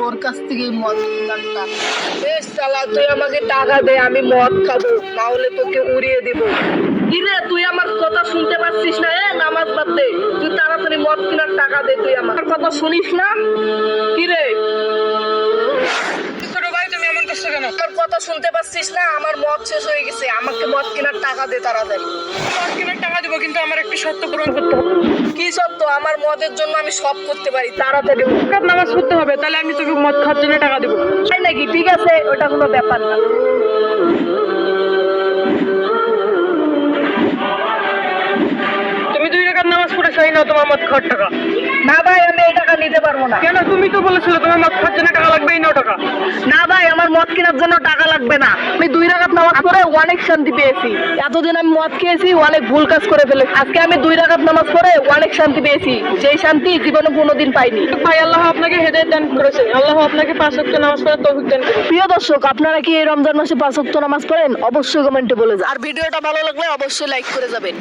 ওর কাছ থেকে মদ কিনার টাকা। বেশ শালা, তুই আমাকে টাকা দে, আমি মদ খাবো, না হলে তোকে উড়িয়ে দিব। কিরে, তুই আমার কথা শুনতে পাচ্ছিস না? নামাজ বাদ দে, তুই তাড়াতাড়ি মদ কেনার টাকা দে। তুই আমার কথা শুনিস না? কিরে ভাই, তুমি এমন করছো কেন? আমার কথা শুনতে পাচ্ছিস না? আমার মদ শেষ হয়ে গেছে, আমাকে মদ কেনার টাকা দে তাড়াতাড়ি। মদ কেনার টাকা দেবো, কিন্তু আমার একটা শর্ত পূরণ করতে হবে। কি শর্ত? আমার মদের জন্য আমি সব করতে পারি, তাড়াতাড়ি নামাজ পড়তে হবে, তাহলে আমি তোকে মদ খাওয়ার জন্য টাকা দেবো। তাই নাকি? ঠিক আছে, ওটা কোনো ব্যাপার না। তুমি 2 রাকাত নামাজ পড়ে চাই না তোমার মদ খাওয়ার টাকা? না ভাই, আমি এই টাকা নিতে পারবো না। কেন? তুমি তো বলেছিলে তোমার মদ খাওয়ার জন্য টাকা লাগবে, এই নাও টাকা। না ভাই, আমার মদ কেনার জন্য টাকা লাগবে না। আমি 2 রাকাত নামাজ পড়ে অনেক শান্তি পেয়েছি। এতদিন আমি মদ খেয়েছি, অনেক ভুল কাজ করে ফেলেছি। আজকে আমি 2 রাকাত নামাজ পড়ে অনেক শান্তি পেয়েছি, যেই শান্তি জীবনে কোনোদিন পাইনি। ভাই, আল্লাহ আপনাকে হেদায়েত দান করেছে, আল্লাহ আপনাকে 5 ওয়াক্ত নামাজ পড়ার তৌফিক দান করুন। প্রিয় দর্শক, আপনারা কি এই রমজান মাসে 5 ওয়াক্ত নামাজ পড়েন? অবশ্যই কমেন্টে বলে যান। আর ভিডিওটা ভালো লাগলে অবশ্যই লাইক করে যাবেন।